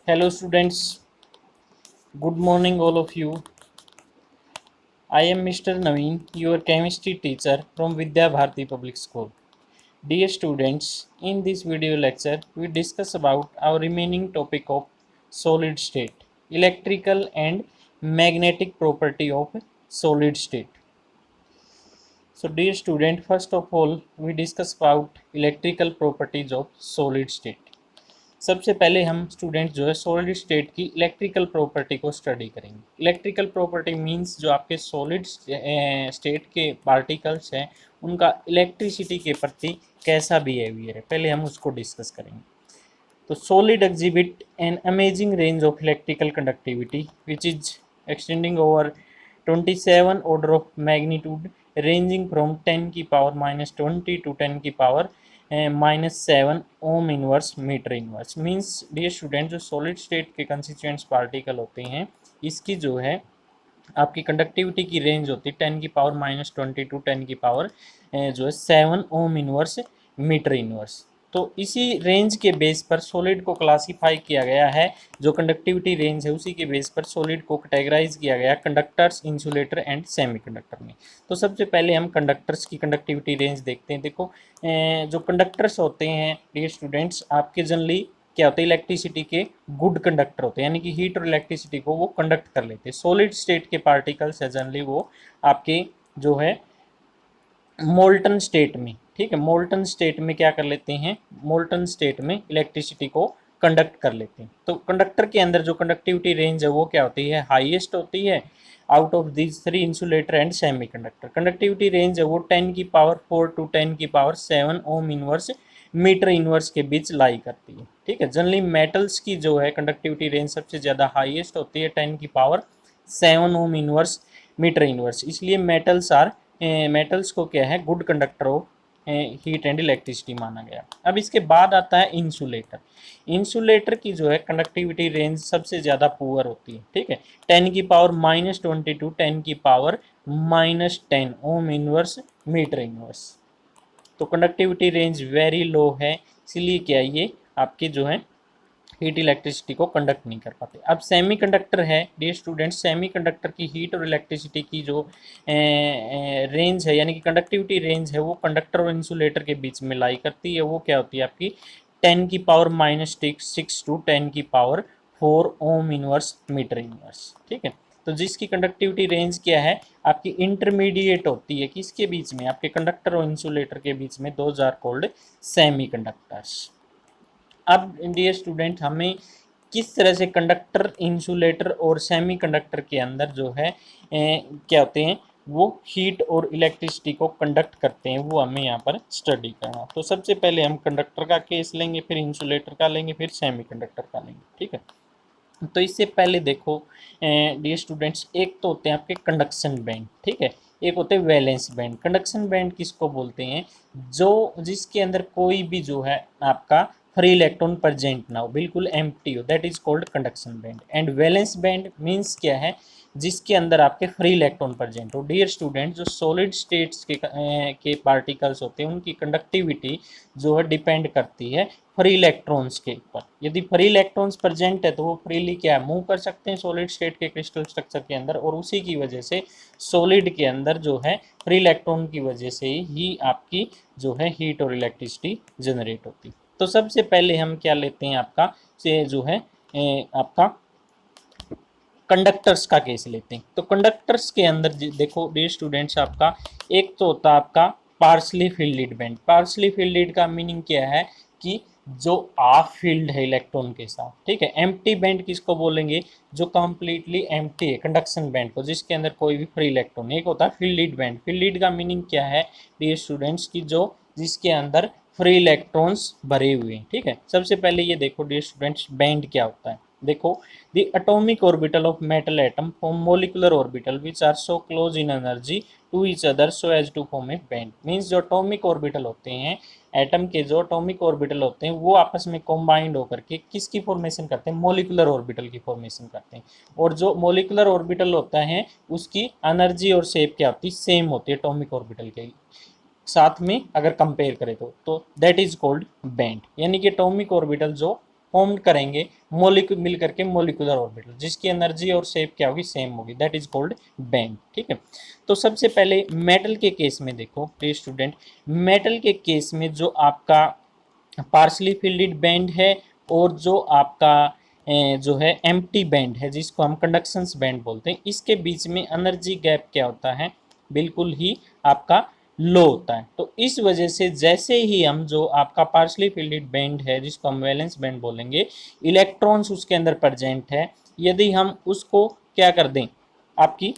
Hello students, good morning all of you. I am Mr. Naveen, your chemistry teacher from Vidya Bharati Public School. Dear students, in this video lecture we discuss about our remaining topic of solid state, electrical and magnetic property of solid state. So dear student, first of all we discuss about electrical properties of solid state. सबसे पहले हम student जो है solid state की electrical property को study करेंगे। Electrical property means जो आपके सॉलिड स्टेट के पार्टिकल्स हैं उनका इलेक्ट्रिसिटी के प्रति कैसा बिहेवियर है, पहले हम उसको डिस्कस करेंगे। तो solid exhibit an amazing range of electrical conductivity which is extending over 27 order of magnitude ranging from 10 की पावर -20 टू 10 की power -7 ohm inverse metre inverse. Means dear student, जो सॉलिड स्टेट के कंस्टिट्यूएंट्स पार्टिकल होते हैं इसकी जो है आपकी कंडक्टिविटी की रेंज होती है 10 की पावर -20 टू 10 की पावर जो है 7 ओम इनवर्स मीटर इनवर्स। तो इसी रेंज के बेस पर सॉलिड को क्लासीफाई किया गया है। जो कंडक्टिविटी रेंज है उसी के बेस पर सॉलिड को कैटेगराइज किया गया कंडक्टर्स, इंसुलेटर एंड सेमीकंडक्टर में। तो सबसे पहले हम कंडक्टर्स की कंडक्टिविटी रेंज देखते हैं। देखो जो कंडक्टर्स होते हैं डियर स्टूडेंट्स, आपके जनरली क्या होते हैं, इलेक्ट्रिसिटी के गुड कंडक्टर होते हैं, यानी कि हीट और इलेक्ट्रिसिटी को वो कंडक्ट कर लेते हैं। सॉलिड स्टेट के पार्टिकल्स है जनरली वो आपके जो है मोल्टन स्टेट में, ठीक है, मोल्टन स्टेट में क्या कर लेते हैं, मोल्टन स्टेट में इलेक्ट्रिसिटी को कंडक्ट कर लेते हैं। तो कंडक्टर के अंदर जो कंडक्टिविटी रेंज है वो क्या होती है, हाईएस्ट होती है out of these three, insulator and semiconductor. Conductivity range है वो 10 की पावर 4 टू 10 की power 7 ohm inverse metre inverse के बीच लाई करती है, ठीक है। जनरली मेटल्स की जो है कंडक्टिविटी रेंज सबसे ज़्यादा हाईएस्ट होती है 10 की power 7 ohm inverse metre inverse. इसलिए मेटल्स को क्या है, good conductor of heat and electricity माना गया। अब इसके बाद आता है इंसुलेटर। इंसुलेटर की जो है कंडक्टिविटी रेंज सबसे ज़्यादा पुअर होती है, ठीक है, 10 की पावर -20 टू 10 की power -10 ohm inverse metre inverse. तो कंडक्टिविटी रेंज वेरी लो है, इसीलिए क्या ये आपकी जो है हीट इलेक्ट्रिसिटी को कंडक्ट नहीं कर पाते। अब सेमीकंडक्टर है डियर स्टूडेंट्स, सेमीकंडक्टर की हीट और इलेक्ट्रिसिटी की जो रेंज है यानी कि कंडक्टिविटी रेंज है वो कंडक्टर और इंसुलेटर के बीच में लाई करती है। वो क्या होती है आपकी 10 की पावर -6 टू 10 की power 4 ohm inverse metre inverse, ठीक है। तो जिसकी कंडक्टिविटी रेंज क्या है आपकी इंटरमीडिएट होती है, किसके बीच में, आपके कंडक्टर और इंसुलेटर के बीच में, दोज आर कॉल्ड सेमीकंडक्टर्स। अब डियर स्टूडेंट, हमें किस तरह से कंडक्टर, इंसुलेटर और सेमीकंडक्टर के अंदर जो है क्या होते हैं वो हीट और इलेक्ट्रिसिटी को कंडक्ट करते हैं, वो हमें यहाँ पर स्टडी करना। तो सबसे पहले हम कंडक्टर का केस लेंगे, फिर इंसुलेटर का लेंगे, फिर सेमीकंडक्टर का लेंगे, ठीक है। तो इससे पहले देखो डियर स्टूडेंट्स, एक तो होते हैं आपके कंडक्शन बैंड, ठीक है, एक होते हैं वैलेंस बैंड। कंडक्शन बैंड किसको बोलते हैं, जो जिसके अंदर कोई भी जो है आपका फ्री इलेक्ट्रॉन प्रेजेंट ना हो, बिल्कुल एम्प्टी हो, that is called conduction band. And valence band means क्या है, जिसके अंदर आपके फ्री इलेक्ट्रॉन प्रेजेंट हो। डियर स्टूडेंट, जो सॉलिड स्टेट्स के पार्टिकल्स होते हैं उनकी कंडक्टिविटी जो है डिपेंड करती है फ्री इलेक्ट्रॉन्स के ऊपर। यदि फ्री इलेक्ट्रॉन्स प्रेजेंट है तो वो फ्रीली क्या मूव कर सकते हैं सॉलिड स्टेट के क्रिस्टल स्ट्रक्चर के अंदर, और उसी की वजह से सॉलिड के अंदर जो है फ्री इलेक्ट्रॉन की वजह से ही आपकी जो है हीट और इलेक्ट्रिसिटी जनरेट होती। तो सबसे पहले हम क्या लेते हैं आपका से जो है आपका कंडक्टर्स का केस लेते हैं। तो कंडक्टर्स के अंदर देखो डियर स्टूडेंट्स, आपका एक तो होता है आपका partially fielded band. Partially fielded का मीनिंग क्या है कि जो हाफ फील्ड है इलेक्ट्रॉन के साथ, ठीक है। एम्प्टी बैंड किसको बोलेंगे, जो कंप्लीटली एम्प्टी है, कंडक्शन बैंड को, जिसके अंदर कोई भी फ्री इलेक्ट्रॉन। एक होता है फील्डेड बैंड। फील्डेड का मीनिंग क्या है डियर स्टूडेंट्स की जो जिसके अंदर फ्री इलेक्ट्रॉन्स भरे हुए हैं, ठीक है। सबसे पहले ये देखो डियर स्टूडेंट्स बैंड क्या होता है। देखो the atomic orbital of metal atom form molecular orbital which are so close in energy to each other so as to form a band। Means जो atomic orbital होते हैं, एटम के जो atomic orbital होते हैं वो आपस में combined होकर के किसकी फॉर्मेशन करते हैं, molecular orbital की फॉर्मेशन करते हैं। और जो molecular orbital होता है उसकी एनर्जी और शेप क्या होती है, सेम होती है atomic orbital के साथ में अगर कंपेयर करें तो दैट इज कॉल्ड बैंड। यानी कि एटॉमिक ऑर्बिटल जो फॉर्म करेंगे मोलिक्यूल मिल करके मोलिकुलर ऑर्बिटल, जिसकी एनर्जी और शेप क्या होगी, सेम होगी, दैट इज कॉल्ड बैंड। ठीक है, तो सबसे पहले मेटल के केस में देखो प्रिय स्टूडेंट, मेटल के केस में जो आपका पार्शली फिल्डेड बैंड है और जो आपका जो है एम्प्टी बैंड है जिसको हम कंडक्शंस बैंड बोलते हैं, इसके बीच में एनर्जी गैप क्या होता है, बिल्कुल ही आपका लो होता है। तो इस वजह से जैसे ही हम जो आपका पार्शली फिल्डेड बैंड है जिसको हम वैलेंस बैंड बोलेंगे, इलेक्ट्रॉन्स उसके अंदर प्रेजेंट है, यदि हम उसको क्या कर दें, आपकी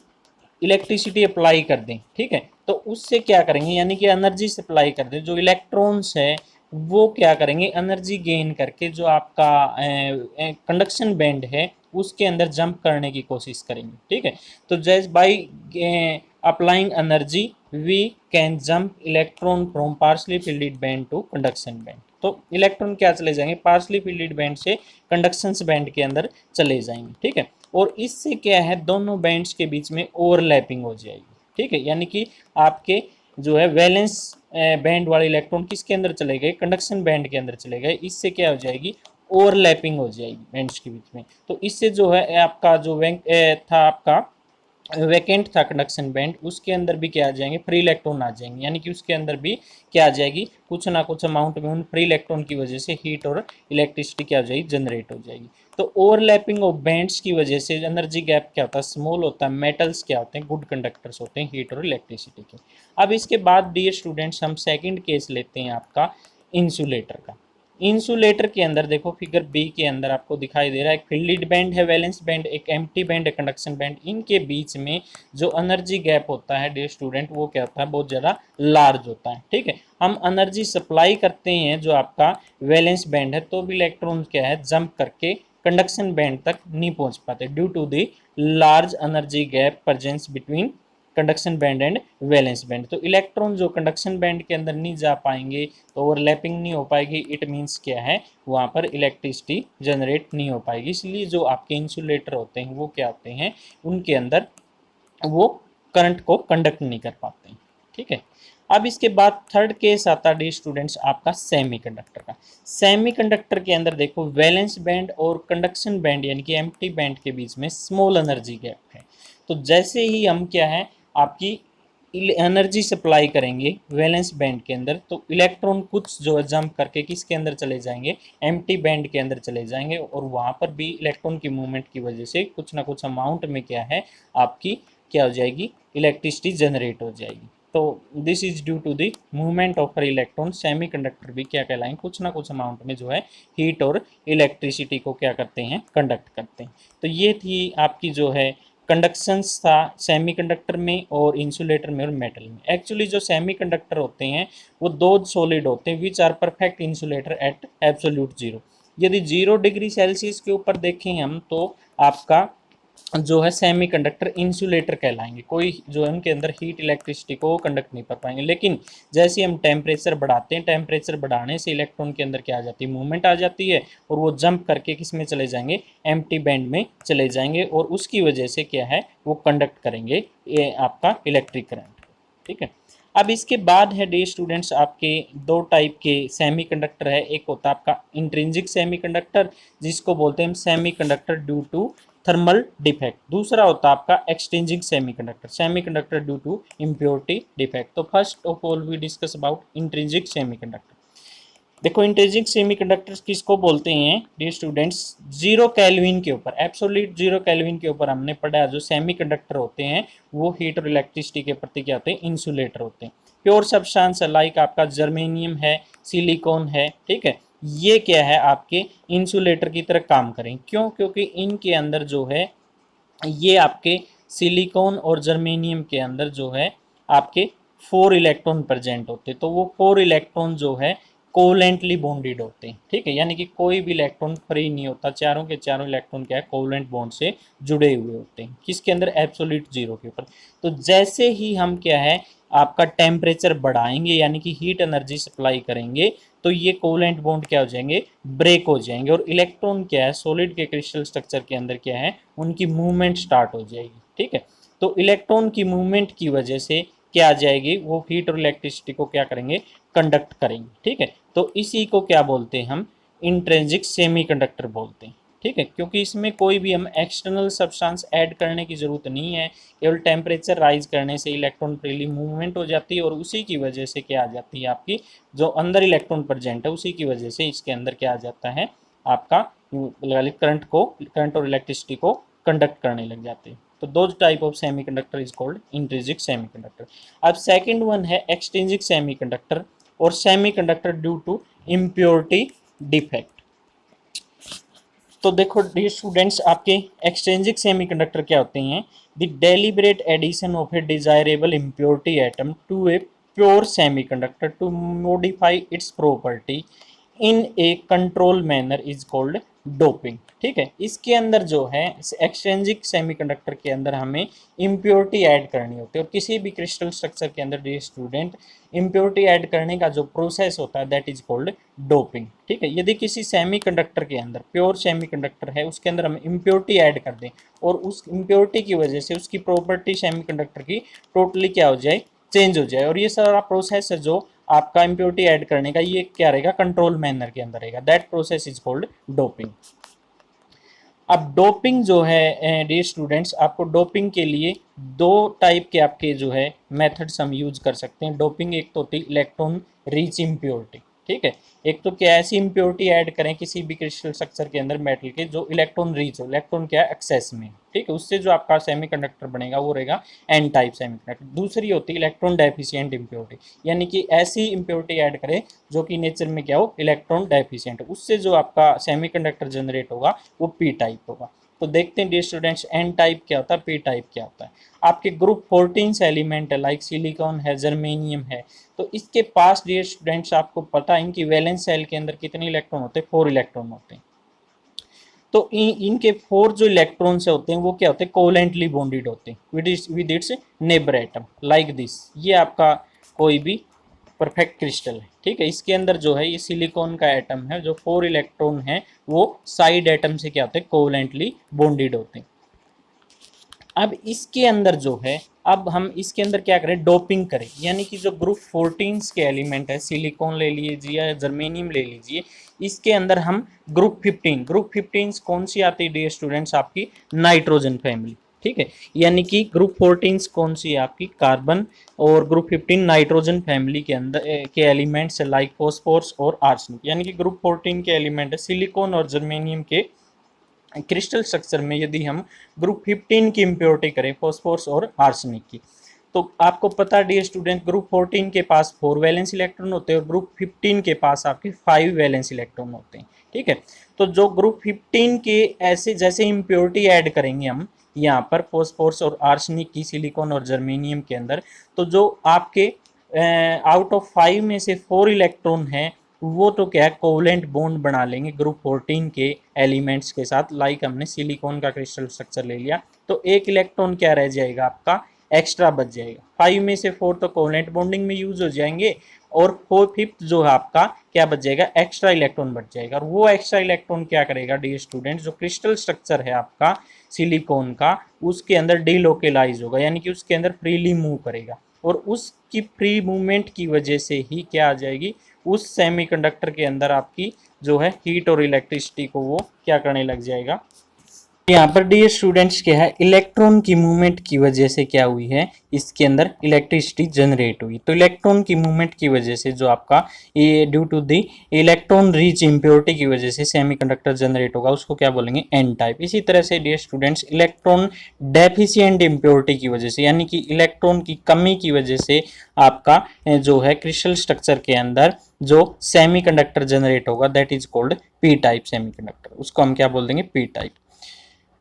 इलेक्ट्रिसिटी अप्लाई कर दें, ठीक है, तो उससे क्या करेंगे, यानी कि एनर्जी सप्लाई कर दें, जो इलेक्ट्रॉन्स है वो क्या करेंगे, एनर्जी गेन करके जो आपका कंडक्शन बैंड है उसके अंदर जंप करने की कोशिश करेंगे। ठीक है, तो जैसे by applying energy we can jump electron from partially filled band to conduction band. तो इलेक्ट्रॉन क्या चले जाएंगे, पार्शली फिल्डेड बैंड से कंडक्शन बैंड के अंदर चले जाएंगे। ठीक है, और इससे क्या है, दोनों बैंड्स के बीच में ओवरलैपिंग हो जाएगी। ठीक है, यानी कि आपके जो है वैलेंस बैंड वाले इलेक्ट्रॉन किसके अंदर चले गए, कंडक्शन बैंड के अंदर चले गए, इससे क्या हो जाएगी, ओवरलैपिंग हो जाएगी बैंड्स के बीच में। तो इससे जो है आपका जो था आपका वैकेंट था कंडक्शन बैंड, उसके अंदर भी क्या आ जाएंगे, फ्री इलेक्ट्रॉन आ जाएंगे, यानी कि उसके अंदर भी क्या आ जाएगी, कुछ ना कुछ अमाउंट में उन फ्री इलेक्ट्रॉन की वजह से हीट और इलेक्ट्रिसिटी क्या हो जाएगी, जनरेट हो जाएगी। तो ओवरलैपिंग ऑफ बैंड्स की वजह से एनर्जी गैप क्या होता है, स्मॉल होता है। मेटल्स क्या होते हैं, गुड कंडक्टर्स होते हैं हीट और इलेक्ट्रिसिटी के। अब इसके बाद डियर स्टूडेंट्स हम सेकेंड केस लेते हैं आपका इंसुलेटर का। इंसुलेटर के अंदर देखो फिगर बी के अंदर आपको दिखाई दे रहा है, एक फील्डेड बैंड है, वैलेंस बैंड, एक एम्प्टी बैंड है, कंडक्शन बैंड। इनके बीच में जो एनर्जी गैप होता है डियर स्टूडेंट, वो क्या होता है, बहुत ज़्यादा लार्ज होता है। ठीक है, हम एनर्जी सप्लाई करते हैं जो आपका वैलेंस बैंड है, तो भी इलेक्ट्रॉन क्या है, जंप करके कंडक्शन बैंड तक नहीं पहुंच पाते due to the large energy gap presence between conduction band and valence band. तो इलेक्ट्रॉन जो कंडक्शन बैंड के अंदर नहीं जा पाएंगे, तो ओवरलैपिंग नहीं हो पाएगी, इट मीन्स क्या है, वहाँ पर इलेक्ट्रिसिटी जनरेट नहीं हो पाएगी। इसलिए जो आपके इंसुलेटर होते हैं वो क्या होते हैं, उनके अंदर वो करंट को कंडक्ट नहीं कर पाते हैं। ठीक है, अब इसके बाद थर्ड केस आता है स्टूडेंट्स आपका सेमीकंडक्टर का। सेमीकंडक्टर के अंदर देखो वैलेंस बैंड और कंडक्शन बैंड यानी कि एम्प्टी बैंड के बीच में स्मॉल एनर्जी गैप है। तो जैसे ही हम क्या है, आपकी एनर्जी सप्लाई करेंगे वैलेंस बैंड के अंदर, तो इलेक्ट्रॉन कुछ जो है जंप करके किसके अंदर चले जाएंगे, एम्प्टी बैंड के अंदर चले जाएंगे, और वहाँ पर भी इलेक्ट्रॉन की मूवमेंट की वजह से कुछ ना कुछ अमाउंट में क्या है, आपकी क्या हो जाएगी, इलेक्ट्रिसिटी जनरेट हो जाएगी। तो this is due to the movement of electron. Semiconductor भी क्या कहलाएंगे, कुछ ना कुछ अमाउंट में जो है हीट और इलेक्ट्रिसिटी को क्या करते हैं, कंडक्ट करते हैं। तो ये थी आपकी जो है कंडक्शंस था सेमीकंडक्टर में और इंसुलेटर में और मेटल में। एक्चुअली जो सेमीकंडक्टर होते हैं वो दो सॉलिड होते हैं which are perfect insulator at absolute zero. यदि 0 डिग्री सेल्सियस के ऊपर देखें हम, तो आपका जो है सेमीकंडक्टर इंसुलेटर कहलाएंगे, कोई जो है उनके अंदर हीट इलेक्ट्रिसिटी को कंडक्ट नहीं कर पाएंगे। लेकिन जैसे हम टेम्परेचर बढ़ाते हैं, टेम्परेचर बढ़ाने से इलेक्ट्रॉन के अंदर क्या आ जाती है, मूवमेंट आ जाती है, और वो जंप करके किस में चले जाएंगे, एम्प्टी बैंड में चले जाएंगे, और उसकी वजह से क्या है, वो कंडक्ट करेंगे ये आपका इलेक्ट्रिक करंट। ठीक है, अब इसके बाद है डे स्टूडेंट्स आपके दो टाइप के सेमीकंडक्टर है। एक होता है आपका इंट्रिंसिक सेमीकंडक्टर जिसको बोलते हैं semiconductor due to thermal defect. दूसरा होता है आपका extrinsic semiconductor, semiconductor due to impurity defect. तो first of all we discuss about intrinsic semiconductor. देखो इंट्रिंसिक सेमीकंडक्टर्स किसको बोलते हैं डियर स्टूडेंट्स, 0 केल्विन के ऊपर, एब्सोल्यूट 0 केल्विन के ऊपर हमने पढ़ा जो सेमीकंडक्टर होते हैं वो हीट और इलेक्ट्रिसिटी के प्रति क्या होते हैं, इंसुलेटर होते हैं। प्योर सब्सटेंस लाइक आपका जर्मेनियम है, सिलिकॉन है, ठीक है, ये क्या है, आपके इंसुलेटर की तरह काम करें। क्यों, क्योंकि इनके अंदर जो है, ये आपके सिलिकॉन और जर्मेनियम के अंदर जो है आपके 4 इलेक्ट्रॉन प्रेजेंट होते हैं। तो वो 4 इलेक्ट्रॉन जो है कोवलेंटली बॉन्डेड होते हैं। ठीक है, यानी कि कोई भी इलेक्ट्रॉन फ्री नहीं होता, चारों के चारों इलेक्ट्रॉन क्या है, कोवलेंट बॉन्ड से जुड़े हुए होते हैं। किसके अंदर, एब्सोल्यूट जीरो के ऊपर। तो जैसे ही हम क्या है, आपका टेम्परेचर बढ़ाएंगे यानी कि हीट एनर्जी सप्लाई करेंगे, तो ये कोवलेंट बॉन्ड क्या हो जाएंगे, ब्रेक हो जाएंगे, और इलेक्ट्रॉन क्या है, सॉलिड के क्रिस्टल स्ट्रक्चर के अंदर क्या है, उनकी मूवमेंट स्टार्ट हो जाएगी। ठीक है, तो इलेक्ट्रॉन की मूवमेंट की वजह से क्या आ जाएगी, वो हीट और इलेक्ट्रिसिटी को क्या करेंगे, कंडक्ट करेंगे। ठीक है, तो इसी को क्या बोलते हैं हम, इंट्रिंसिक सेमीकंडक्टर बोलते हैं। ठीक है, क्योंकि इसमें कोई भी हम एक्सटर्नल सब्सटेंस ऐड करने की ज़रूरत नहीं है, केवल टेम्परेचर राइज करने से इलेक्ट्रॉन फ्रीली मूवमेंट हो जाती है और उसी की वजह से क्या आ जाती है आपकी जो अंदर इलेक्ट्रॉन प्रेजेंट है उसी की वजह से इसके अंदर क्या आ जाता है आपका करंट और इलेक्ट्रिसिटी को कंडक्ट करने लग जाते हैं। तो दो type of semiconductor is called intrinsic semiconductor. अब सेकंड वन है एक्सट्रिंसिक सेमीकंडक्टर और semiconductor due to impurity defect. तो देखो डियर स्टूडेंट्स, आपके एक्सट्रिंसिक सेमीकंडक्टर क्या होते हैं? The deliberate addition of a desirable impurity atom to a pure semiconductor to modify its property in a control manner is called doping. ठीक है, इसके अंदर जो है एक्सट्रिंसिक सेमीकंडक्टर के अंदर हमें इम्प्योरिटी ऐड करनी होती है और किसी भी क्रिस्टल स्ट्रक्चर के अंदर डियर स्टूडेंट इम्प्योरिटी ऐड करने का जो प्रोसेस होता है दैट इज कॉल्ड डोपिंग। ठीक है, यदि किसी सेमीकंडक्टर के अंदर प्योर सेमीकंडक्टर है उसके अंदर हम इम्प्योरिटी ऐड कर दें और उस इम्प्योरिटी की वजह से उसकी प्रॉपर्टी सेमीकंडक्टर की टोटली क्या हो जाए, चेंज हो जाए, और ये सारा प्रोसेस है जो आपका इम्प्योरिटी ऐड करने का ये क्या रहेगा, कंट्रोल मैनर के अंदर रहेगा, that process is called doping. अब डोपिंग जो है डियर स्टूडेंट्स, आपको डोपिंग के लिए दो टाइप के आपके जो है मेथड्स हम यूज कर सकते हैं। डोपिंग एक तो होती है इलेक्ट्रॉन रिच इम्प्योरिटी। ठीक है, एक तो क्या ऐसी इम्प्योरिटी ऐड करें किसी भी क्रिस्टल स्ट्रक्चर के अंदर मेटल के जो इलेक्ट्रॉन रिच हो, इलेक्ट्रॉन क्या है एक्सेस में। ठीक है, उससे जो आपका सेमीकंडक्टर बनेगा वो रहेगा एन टाइप सेमीकंडक्टर। दूसरी होती है इलेक्ट्रॉन डेफिशिएंट इम्प्योरिटी, यानी कि ऐसी इम्प्योरिटी ऐड करें जो कि नेचर में क्या हो, इलेक्ट्रॉन डेफिशिएंट, उससे जो आपका सेमीकंडक्टर जनरेट होगा वो पी टाइप होगा। तो देखते हैं डियर स्टूडेंट्स एन टाइप क्या होता है, पी टाइप क्या होता है। आपके ग्रुप 14 से एलिमेंट है लाइक सिलिकॉन है, जर्मेनियम है, तो इसके पास डियर स्टूडेंट्स आपको पता है इनकी वैलेंस सेल के अंदर कितने इलेक्ट्रॉन होते हैं, 4 इलेक्ट्रॉन होते हैं। तो इनके 4 जो इलेक्ट्रॉन्स होते हैं वो क्या होते हैं, कोवेलेंटली बॉन्डेड होते हैं with its neighbour atom like this. ये आपका कोई भी परफेक्ट क्रिस्टल है। ठीक है, इसके अंदर जो है ये सिलिकॉन का एटम है, जो 4 इलेक्ट्रॉन है वो साइड एटम से क्या होते हैं, कोवेलेंटली बॉन्डेड होते हैं। अब इसके अंदर जो है, अब हम इसके अंदर क्या करें, डोपिंग करें, यानी कि जो ग्रुप 14 के एलिमेंट है, सिलिकॉन ले लीजिए या जर्मेनियम ले लीजिए, इसके अंदर हम ग्रुप 15 कौन सी आती है डियर स्टूडेंट्स, आपकी नाइट्रोजन फैमिली। ठीक है, यानी कि ग्रुप 14 कौन सी है आपकी, कार्बन, और ग्रुप 15 नाइट्रोजन फैमिली के अंदर के एलिमेंट्स है लाइक फॉस्फोरस और आर्सेनिक। यानी कि ग्रुप 14 के एलिमेंट है सिलिकॉन और जर्मेनियम के क्रिस्टल स्ट्रक्चर में यदि हम ग्रुप 15 की इम्प्योरिटी करें फॉस्फोरस और आर्सेनिक की, तो आपको पता डियर स्टूडेंट ग्रुप 14 के पास 4 वैलेंस इलेक्ट्रॉन होते हैं और ग्रुप 15 के पास आपके 5 वैलेंस इलेक्ट्रॉन होते हैं। ठीक है, तो जो ग्रुप 15 के ऐसे जैसे इम्प्योरिटी ऐड करेंगे हम यहाँ पर फॉस्फोरस और आर्सेनिक की सिलिकॉन और जर्मेनियम के अंदर, तो जो आपके आउट ऑफ 5 में से 4 इलेक्ट्रॉन है वो तो क्या है, कोवेलेंट बॉन्ड बना लेंगे ग्रुप 14 के एलिमेंट्स के साथ। लाइक हमने सिलिकॉन का क्रिस्टल स्ट्रक्चर ले लिया तो एक इलेक्ट्रॉन क्या रह जाएगा आपका, एक्स्ट्रा बच जाएगा। 5 में से 4 तो कोवेलेंट बॉन्डिंग में यूज हो जाएंगे और 4/5 जो है आपका क्या बच जाएगा, एक्स्ट्रा इलेक्ट्रॉन बच जाएगा। और वो एक्स्ट्रा इलेक्ट्रॉन क्या करेगा डियर स्टूडेंट, जो क्रिस्टल स्ट्रक्चर है आपका सिलिकॉन का उसके अंदर डीलोकेलाइज होगा, यानी कि उसके अंदर फ्रीली मूव करेगा और उसकी फ्री मूवमेंट की वजह से ही क्या आ जाएगी, उस सेमीकंडक्टर के अंदर आपकी जो है हीट और इलेक्ट्रिसिटी को वो क्या करने लग जाएगा। यहाँ पर डियर स्टूडेंट्स क्या है, इलेक्ट्रॉन की मूवमेंट की वजह से क्या हुई है, इसके अंदर इलेक्ट्रिसिटी जनरेट हुई। तो इलेक्ट्रॉन की मूवमेंट की वजह से जो आपका ये due to the electron rich impurity की वजह से सेमीकंडक्टर जनरेट होगा, उसको क्या बोलेंगे, एन टाइप। इसी तरह से dear students electron deficient impurity की वजह से, यानी कि इलेक्ट्रॉन की कमी की वजह से आपका जो है क्रिस्टल स्ट्रक्चर के अंदर जो सेमीकंडक्टर जनरेट होगा that is called P type semiconductor, उसको हम क्या बोल देंगे, पी टाइप।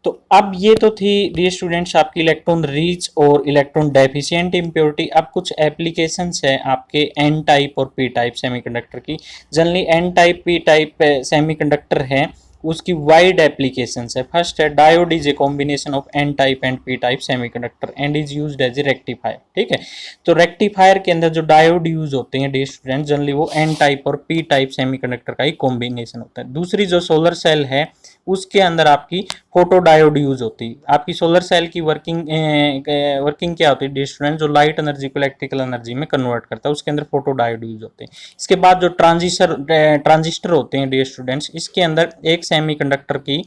तो अब ये तो थी डियर स्टूडेंट्स आपकी इलेक्ट्रॉन रिच और इलेक्ट्रॉन डेफिशिएंट इम्प्योरिटी। अब कुछ एप्लीकेशंस है आपके एन टाइप और पी टाइप सेमीकंडक्टर की। Generally N type P type semiconductor है उसकी वाइड एप्लीकेशंस है। फर्स्ट है diode is a combination of N type and P type semiconductor and is used as a rectifier. ठीक है, तो rectifier के अंदर जो डायोड यूज होते हैं डियर स्टूडेंट जनरली वो एन टाइप और पी टाइप सेमीकंडक्टर का ही कॉम्बिनेशन होता है। दूसरी जो सोलर सेल है उसके अंदर आपकी फोटो डायोड यूज होती है। आपकी सोलर सेल की वर्किंग क्या होती है डियर स्टूडेंट, जो लाइट एनर्जी को इलेक्ट्रिकल एनर्जी में कन्वर्ट करता है, उसके अंदर फोटो डायोड यूज होते हैं। इसके बाद जो ट्रांजिस्टर होते हैं डियर स्टूडेंट्स, इसके अंदर एक सेमीकंडक्टर की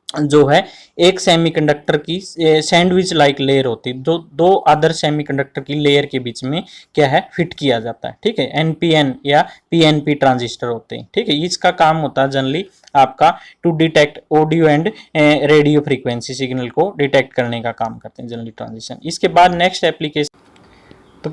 जो है एक सेमीकंडक्टर की सैंडविच लाइक लेयर होती है, जो दो अदर सेमीकंडक्टर की लेयर के बीच में क्या है फिट किया जाता है। ठीक है, एनपीएन या पीएनपी ट्रांजिस्टर होते हैं। ठीक है, इसका काम होता है जनरली आपका to detect audio and radio frequency signal को डिटेक्ट करने का काम करते हैं जनरली ट्रांजिशन। इसके बाद नेक्स्ट एप्लीकेशन तो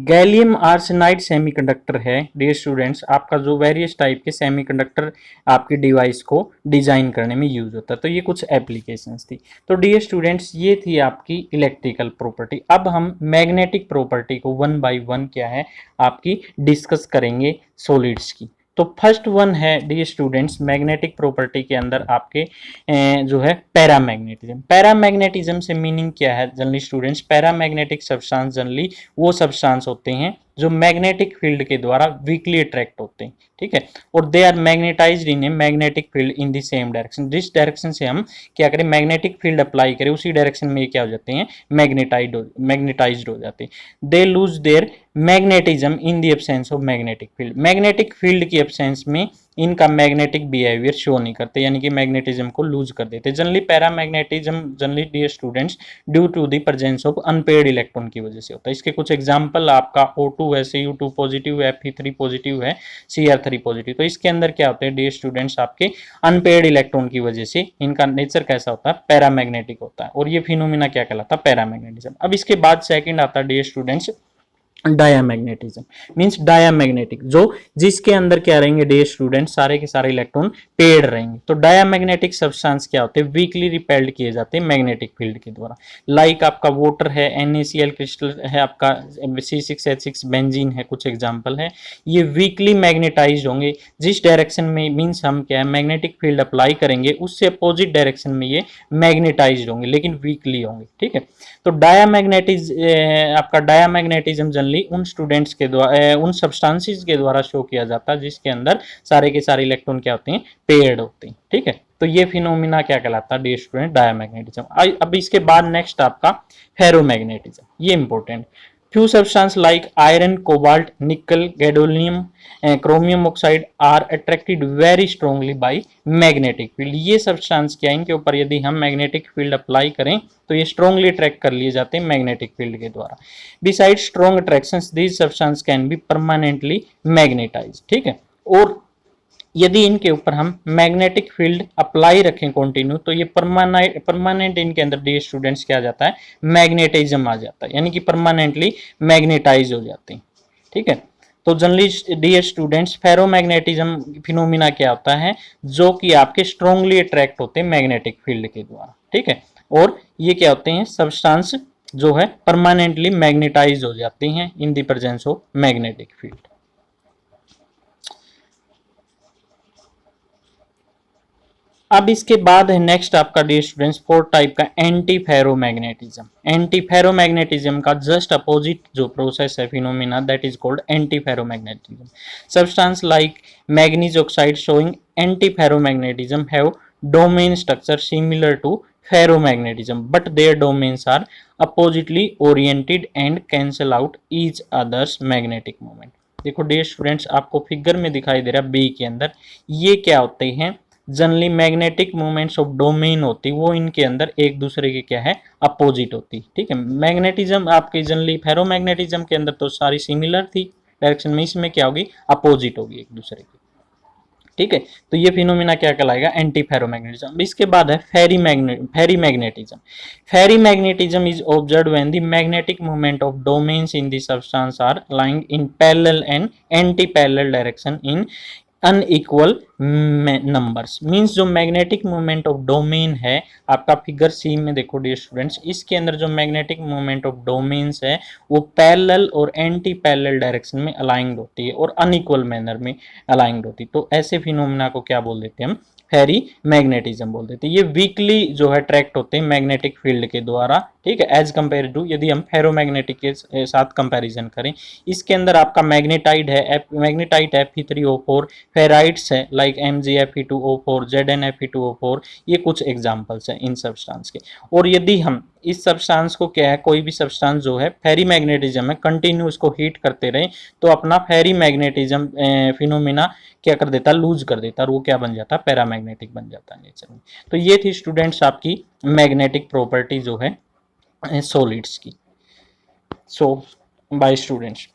गैलियम आर्सेनाइड सेमीकंडक्टर है डियर स्टूडेंट्स, आपका जो वेरियस टाइप के सेमीकंडक्टर आपकी डिवाइस को डिजाइन करने में यूज होता है। तो ये कुछ एप्लीकेशंस थी। तो डियर स्टूडेंट्स ये थी आपकी इलेक्ट्रिकल प्रॉपर्टी। अब हम मैग्नेटिक प्रॉपर्टी को वन बाय वन क्या है आपकी डिस्कस करेंगे सॉलिड्स की। तो फर्स्ट वन है डियर स्टूडेंट्स मैग्नेटिक प्रॉपर्टी के अंदर आपके जो है पैरामैग्नेटिज्म। पैरामैग्नेटिज्म से मीनिंग क्या है generally students, paramagnetic substance generally वो सब्सटेंस होते हैं जो मैग्नेटिक फील्ड के द्वारा वीकली अट्रैक्ट होते हैं। ठीक है, और they are magnetized in a magnetic field in the same direction. जिस डायरेक्शन से हम क्या करें मैग्नेटिक फील्ड अप्लाई करें उसी डायरेक्शन में ये क्या हो जाते हैं मैग्नेटाइज्ड हो जाते हैं। They lose their magnetism in the absence of magnetic field. Magnetic field की एब्सेंस में इनका मैग्नेटिक बिहेवियर शो नहीं करते, यानी कि मैग्नेटिज्म को लूज कर देते। Generally paramagnetism generally dear students due to the presence of unpaired electron की वजह से होता है। इसके कुछ एग्जांपल आपका O2 है, Cu2 पॉजिटिव है, Fe3 पॉजिटिव है, Cr3 पॉजिटिव। तो इसके अंदर क्या होते हैं डियर स्टूडेंट्स आपके अनपेयर्ड इलेक्ट्रॉन की वजह से इनका नेचर कैसा होता है पैरामैग्नेटिक होता है, और ये फिनोमिना क्या कहलाता है पैरामैग्नेटिज्म। अब इसके बाद सेकंड आता है dear students diamagnetism, means diamagnetic, जो जिसके अंदर क्या रहेंगे डियर स्टूडेंट सारे के सारे इलेक्ट्रॉन पेड रहेंगे। तो डायामैग्नेटिक सब्सटेंस क्या होते हैं वीकली रिपेल्ड किए जाते हैं मैग्नेटिक फील्ड के द्वारा। लाइक आपका वाटर है, NaCl क्रिस्टल है, आपका C6H6 बेंजीन है, कुछ एग्जांपल है। ये वीकली मैग्नेटाइज होंगे जिस डायरेक्शन में मींस हम क्या है मैग्नेटिक फील्ड अप्लाई करेंगे उससे अपोजिट डायरेक्शन में ये मैग्नेटाइज होंगे लेकिन वीकली होंगे। ठीक है, तो आपका डायामैग्नेटिज्म जनरली उन स्टूडेंट्स के द्वारा उन सब्सटेंसेस के द्वारा शो किया जाता है जिसके अंदर सारे के सारे इलेक्ट्रॉन क्या होते हैं पेयर्ड होते हैं। ठीक है, तो ये फिनोमिना क्या कहलाता है डियर स्टूडेंट डायामैग्नेटिज्म। अब इसके बाद नेक्स्ट आपका फेरोमैग्नेटिज्म, ये important. Few substances like iron, cobalt, nickel, gadolinium, chromium oxide are attracted very strongly by magnetic field। ये सब्सटेंस क्या है इनके ऊपर यदि हम मैग्नेटिक फील्ड अप्लाई करें तो ये स्ट्रांगली अट्रैक्ट कर लिए जाते हैं मैग्नेटिक फील्ड के द्वारा। Beside strong attractions these substance can be permanently magnetize. ठीक है, और यदि इनके ऊपर हम मैग्नेटिक फील्ड अप्लाई रखें कंटिन्यू तो ये परमानेंट इनके अंदर डियर स्टूडेंट्स क्या आ जाता है मैग्नेटिज्म आ जाता है, यानी कि परमानेंटली मैग्नेटाइज हो जाते हैं। ठीक है, तो generally dear students ferromagnetism phenomena क्या होता है जो कि आपके स्ट्रांगली अट्रैक्ट होते हैं मैग्नेटिक फील्ड के द्वारा। ठीक है, और ये क्या होते हैं सब्सटेंस जो है परमानेंटली मैग्नेटाइज हो जाते हैं in the presence of magnetic field. अब इसके बाद है नेक्स्ट आपका डियर स्टूडेंट्स फोर्थ टाइप का एंटी फेरोमैग्नेटिज्म। एंटी फेरोमैग्नेटिज्म का जस्ट अपोजिट जो प्रोसेस है phenomena that is called anti ferromagnetism. Substance like manganese oxide showing anti ferromagnetism have domain structure similar to ferromagnetism but their domains are oppositely oriented and cancel out each others magnetic moment. देखो dear students आपको figure में दिखाई दे रहा है B के अंदर, ये क्या होते हैं generally magnetic movements of domain होती वो इनके अंदर एक दूसरे के क्या है अपोजिट होती। ठीक है, मैग्नेटिज्म आपके जनरली फेरोमैग्नेटिज्म के अंदर तो सारी सिमिलर थी डायरेक्शन में, इसमें क्या होगी अपोजिट होगी एक दूसरे की। ठीक है, तो ये फिनोमिना क्या कहलाएगा एंटी फेरोमैग्नेटिज्म। इसके बाद है ferrimagnetism. Ferrimagnetism is observed when the magnetic movement of domains in the substance are lying in parallel and anti parallel direction in unequal numbers. Means जो मैग्नेटिक मूवमेंट ऑफ डोमेन है आपका figure सी में देखो dear students, इसके अंदर जो magnetic movement of domains है वो पैरेलल और एंटी पैरेलल डायरेक्शन में अलाइंड होती है और अनइक्वल मैनर में अलाइंड होती है। तो ऐसे फिनोमिना को क्या बोल देते हैं हम फेरी मैग्नेटिज्म बोल देते हैं। ये वीकली जो है ट्रैक्ट होते हैं मैग्नेटिक फील्ड के द्वारा। ठीक है, एज कंपेयर टू यदि हम फेरोमैग्नेटिक के साथ कंपैरिजन करें, इसके अंदर आपका मैग्नेटाइट है Fe3O4, फेराइट्स है लाइक लाइक MgFe2O4, ZnFe2O4, ये कुछ एग्जांपल्स हैं इन सब्सटेंस के। और यदि हम इस सब्सटेंस को क्या है, कोई भी सब्सटेंस जो है फेरी मैग्नेटिज्म है, कंटिन्यू इसको हीट करते रहे तो अपना फेरी मैग्नेटिज्म फिनोमिना क्या कर देता है, लूज कर देता है, और वो क्या बन जाता है, पैरामैग्नेटिक बन जाता है नेचर में। तो ये थी स्टूडेंट्स आपकी मैग्नेटिक प्रॉपर्टी जो है सॉलिड्स की। सो बाय स्टूडेंट्स।